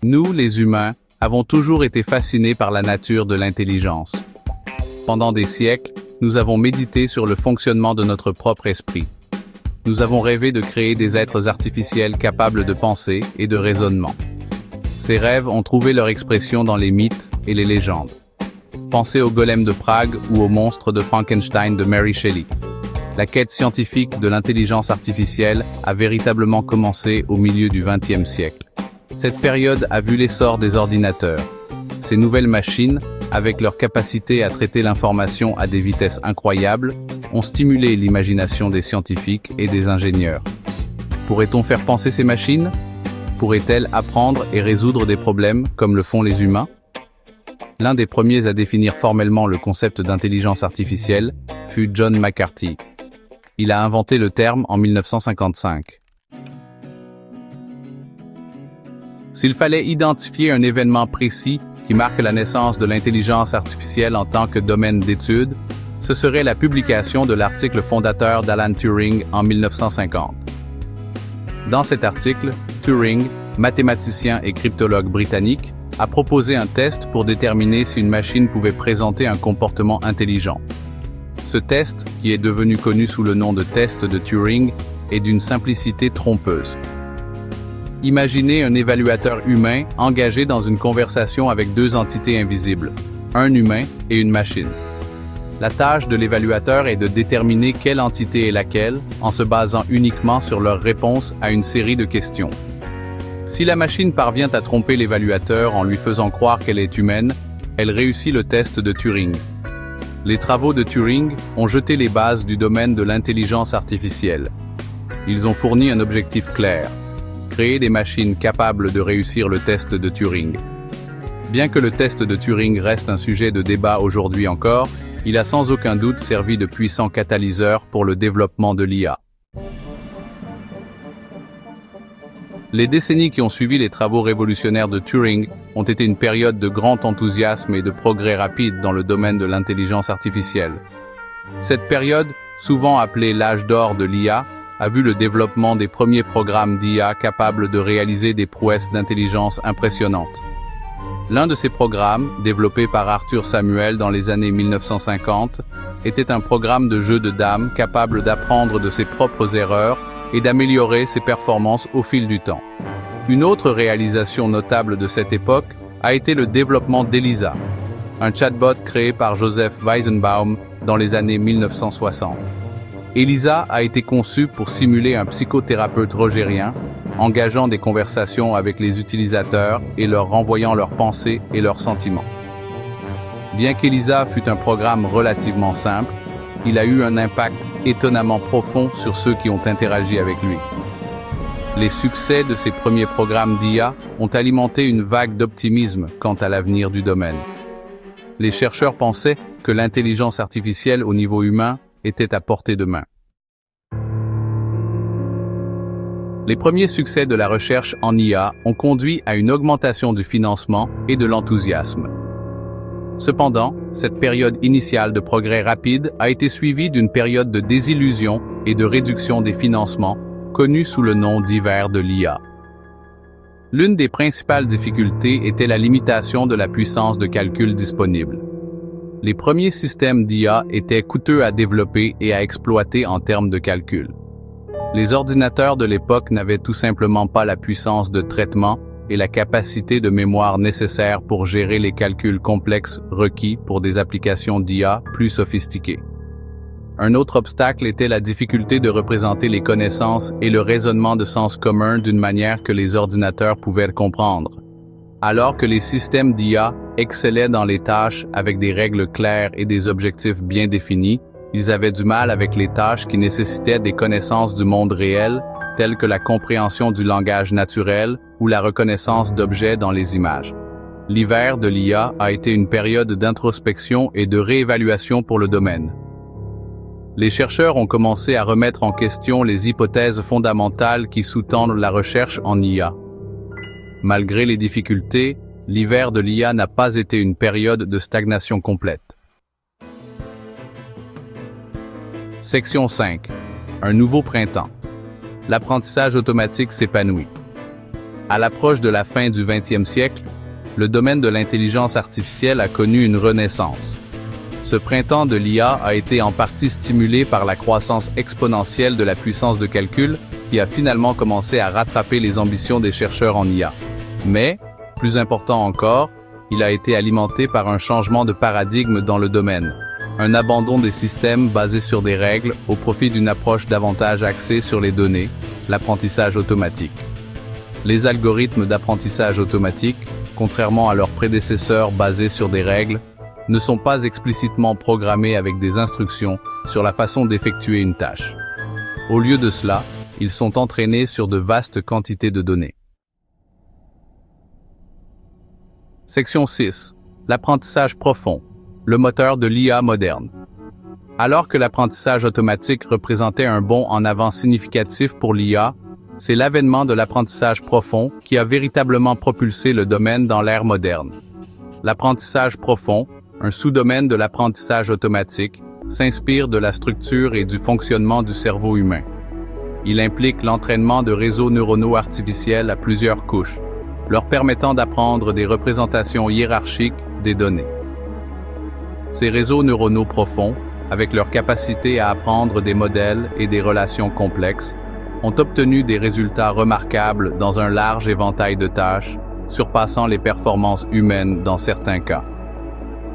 Nous, les humains, avons toujours été fascinés par la nature de l'intelligence. Pendant des siècles, nous avons médité sur le fonctionnement de notre propre esprit. Nous avons rêvé de créer des êtres artificiels capables de pensée et de raisonnement. Ces rêves ont trouvé leur expression dans les mythes et les légendes. Pensez au golem de Prague ou au monstre de Frankenstein de Mary Shelley. La quête scientifique de l'intelligence artificielle a véritablement commencé au milieu du XXe siècle. Cette période a vu l'essor des ordinateurs. Ces nouvelles machines, avec leur capacité à traiter l'information à des vitesses incroyables, ont stimulé l'imagination des scientifiques et des ingénieurs. Pourrait-on faire penser ces machines? Pourraient-elles apprendre et résoudre des problèmes comme le font les humains? L'un des premiers à définir formellement le concept d'intelligence artificielle fut John McCarthy. Il a inventé le terme en 1955. S'il fallait identifier un événement précis qui marque la naissance de l'intelligence artificielle en tant que domaine d'étude, ce serait la publication de l'article fondateur d'Alan Turing en 1950. Dans cet article, Turing, mathématicien et cryptologue britannique, a proposé un test pour déterminer si une machine pouvait présenter un comportement intelligent. Ce test, qui est devenu connu sous le nom de test de Turing, est d'une simplicité trompeuse. Imaginez un évaluateur humain engagé dans une conversation avec deux entités invisibles, un humain et une machine. La tâche de l'évaluateur est de déterminer quelle entité est laquelle, en se basant uniquement sur leur réponse à une série de questions. Si la machine parvient à tromper l'évaluateur en lui faisant croire qu'elle est humaine, elle réussit le test de Turing. Les travaux de Turing ont jeté les bases du domaine de l'intelligence artificielle. Ils ont fourni un objectif clair: créer des machines capables de réussir le test de Turing. Bien que le test de Turing reste un sujet de débat aujourd'hui encore, il a sans aucun doute servi de puissant catalyseur pour le développement de l'IA. Les décennies qui ont suivi les travaux révolutionnaires de Turing ont été une période de grand enthousiasme et de progrès rapides dans le domaine de l'intelligence artificielle. Cette période, souvent appelée l'âge d'or de l'IA, a vu le développement des premiers programmes d'IA capables de réaliser des prouesses d'intelligence impressionnantes. L'un de ces programmes, développé par Arthur Samuel dans les années 1950, était un programme de jeu de dames capable d'apprendre de ses propres erreurs et d'améliorer ses performances au fil du temps. Une autre réalisation notable de cette époque a été le développement d'Elisa, un chatbot créé par Joseph Weizenbaum dans les années 1960. Elisa a été conçue pour simuler un psychothérapeute rogérien, engageant des conversations avec les utilisateurs et leur renvoyant leurs pensées et leurs sentiments. Bien qu'Elisa fût un programme relativement simple, il a eu un impact étonnamment profond sur ceux qui ont interagi avec lui. Les succès de ces premiers programmes d'IA ont alimenté une vague d'optimisme quant à l'avenir du domaine. Les chercheurs pensaient que l'intelligence artificielle au niveau humain était à portée de main. Les premiers succès de la recherche en IA ont conduit à une augmentation du financement et de l'enthousiasme. Cependant, cette période initiale de progrès rapide a été suivie d'une période de désillusion et de réduction des financements, connue sous le nom divers de l'IA. L'une des principales difficultés était la limitation de la puissance de calcul disponible. Les premiers systèmes d'IA étaient coûteux à développer et à exploiter en termes de calcul. Les ordinateurs de l'époque n'avaient tout simplement pas la puissance de traitement et la capacité de mémoire nécessaires pour gérer les calculs complexes requis pour des applications d'IA plus sophistiquées. Un autre obstacle était la difficulté de représenter les connaissances et le raisonnement de sens commun d'une manière que les ordinateurs pouvaient comprendre. Alors que les systèmes d'IA excellaient dans les tâches avec des règles claires et des objectifs bien définis, ils avaient du mal avec les tâches qui nécessitaient des connaissances du monde réel, telles que la compréhension du langage naturel ou la reconnaissance d'objets dans les images. L'hiver de l'IA a été une période d'introspection et de réévaluation pour le domaine. Les chercheurs ont commencé à remettre en question les hypothèses fondamentales qui sous-tendent la recherche en IA. Malgré les difficultés, l'hiver de l'IA n'a pas été une période de stagnation complète. Section 5. Un nouveau printemps. L'apprentissage automatique s'épanouit. À l'approche de la fin du XXe siècle, le domaine de l'intelligence artificielle a connu une renaissance. Ce printemps de l'IA a été en partie stimulé par la croissance exponentielle de la puissance de calcul qui a finalement commencé à rattraper les ambitions des chercheurs en IA. Mais, plus important encore, il a été alimenté par un changement de paradigme dans le domaine, un abandon des systèmes basés sur des règles au profit d'une approche davantage axée sur les données, l'apprentissage automatique. Les algorithmes d'apprentissage automatique, contrairement à leurs prédécesseurs basés sur des règles, ne sont pas explicitement programmés avec des instructions sur la façon d'effectuer une tâche. Au lieu de cela, ils sont entraînés sur de vastes quantités de données. Section 6. L'apprentissage profond, le moteur de l'IA moderne. Alors que l'apprentissage automatique représentait un bond en avant significatif pour l'IA, c'est l'avènement de l'apprentissage profond qui a véritablement propulsé le domaine dans l'ère moderne. L'apprentissage profond, un sous-domaine de l'apprentissage automatique, s'inspire de la structure et du fonctionnement du cerveau humain. Il implique l'entraînement de réseaux neuronaux artificiels à plusieurs couches, leur permettant d'apprendre des représentations hiérarchiques des données. Ces réseaux neuronaux profonds, avec leur capacité à apprendre des modèles et des relations complexes, ont obtenu des résultats remarquables dans un large éventail de tâches, surpassant les performances humaines dans certains cas.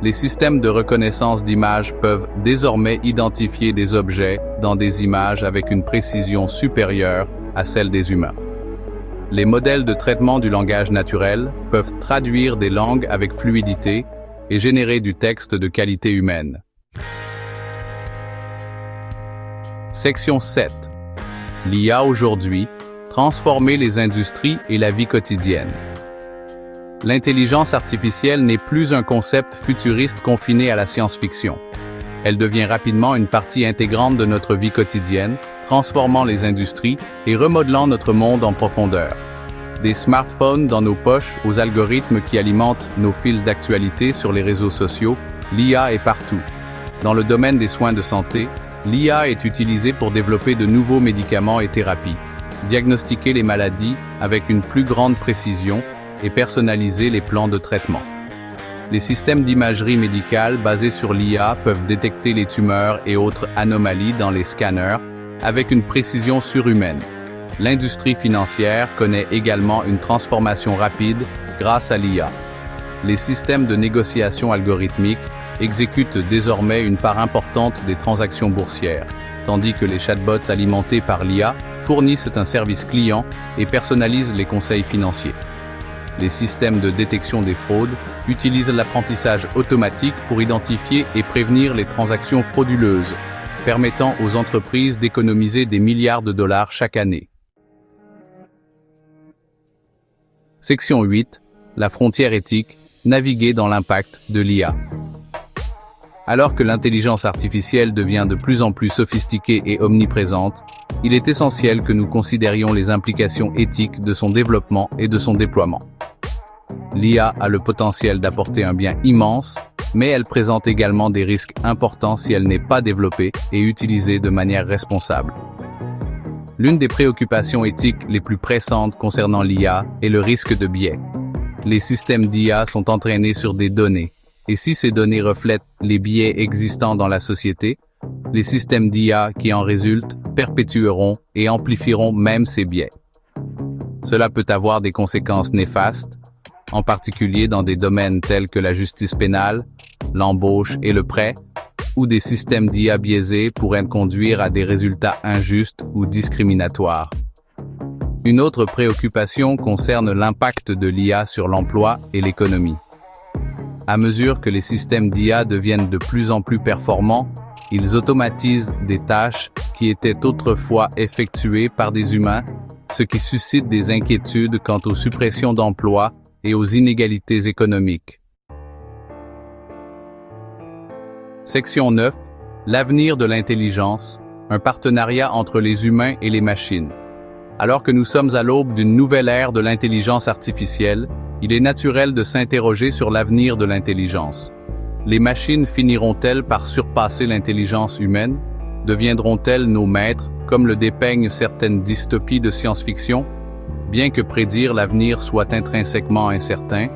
Les systèmes de reconnaissance d'images peuvent désormais identifier des objets dans des images avec une précision supérieure à celle des humains. Les modèles de traitement du langage naturel peuvent traduire des langues avec fluidité et générer du texte de qualité humaine. Section 7. L'IA aujourd'hui, transformer les industries et la vie quotidienne. L'intelligence artificielle n'est plus un concept futuriste confiné à la science-fiction. Elle devient rapidement une partie intégrante de notre vie quotidienne, transformant les industries et remodelant notre monde en profondeur. Des smartphones dans nos poches aux algorithmes qui alimentent nos fils d'actualité sur les réseaux sociaux, l'IA est partout. Dans le domaine des soins de santé, l'IA est utilisée pour développer de nouveaux médicaments et thérapies, diagnostiquer les maladies avec une plus grande précision et personnaliser les plans de traitement. Les systèmes d'imagerie médicale basés sur l'IA peuvent détecter les tumeurs et autres anomalies dans les scanners avec une précision surhumaine. L'industrie financière connaît également une transformation rapide grâce à l'IA. Les systèmes de négociation algorithmique exécutent désormais une part importante des transactions boursières, tandis que les chatbots alimentés par l'IA fournissent un service client et personnalisent les conseils financiers. Les systèmes de détection des fraudes utilisent l'apprentissage automatique pour identifier et prévenir les transactions frauduleuses, permettant aux entreprises d'économiser des milliards de dollars chaque année. Section 8. La frontière éthique, naviguer dans l'impact de l'IA. Alors que l'intelligence artificielle devient de plus en plus sophistiquée et omniprésente, il est essentiel que nous considérions les implications éthiques de son développement et de son déploiement. L'IA a le potentiel d'apporter un bien immense, mais elle présente également des risques importants si elle n'est pas développée et utilisée de manière responsable. L'une des préoccupations éthiques les plus pressantes concernant l'IA est le risque de biais. Les systèmes d'IA sont entraînés sur des données, et si ces données reflètent les biais existants dans la société, les systèmes d'IA qui en résultent perpétueront et amplifieront même ces biais. Cela peut avoir des conséquences néfastes, en particulier dans des domaines tels que la justice pénale, l'embauche et le prêt, où des systèmes d'IA biaisés pourraient conduire à des résultats injustes ou discriminatoires. Une autre préoccupation concerne l'impact de l'IA sur l'emploi et l'économie. À mesure que les systèmes d'IA deviennent de plus en plus performants, ils automatisent des tâches qui étaient autrefois effectuées par des humains, ce qui suscite des inquiétudes quant aux suppressions d'emplois et aux inégalités économiques. Section 9. L'avenir de l'intelligence, un partenariat entre les humains et les machines. Alors que nous sommes à l'aube d'une nouvelle ère de l'intelligence artificielle, il est naturel de s'interroger sur l'avenir de l'intelligence. Les machines finiront-elles par surpasser l'intelligence humaine? Deviendront-elles nos maîtres, comme le dépeignent certaines dystopies de science-fiction? Bien que prédire l'avenir soit intrinsèquement incertain,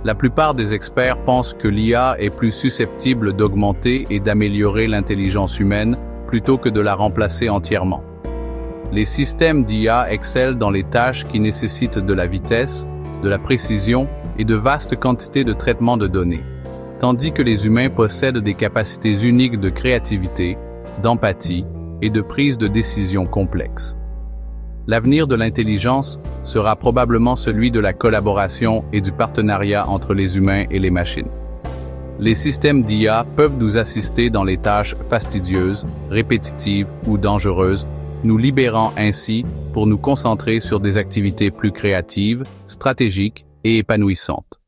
la plupart des experts pensent que l'IA est plus susceptible d'augmenter et d'améliorer l'intelligence humaine plutôt que de la remplacer entièrement. Les systèmes d'IA excellent dans les tâches qui nécessitent de la vitesse, de la précision et de vastes quantités de traitement de données, tandis que les humains possèdent des capacités uniques de créativité, d'empathie et de prise de décision complexes. L'avenir de l'intelligence sera probablement celui de la collaboration et du partenariat entre les humains et les machines. Les systèmes d'IA peuvent nous assister dans les tâches fastidieuses, répétitives ou dangereuses, nous libérant ainsi pour nous concentrer sur des activités plus créatives, stratégiques et épanouissantes.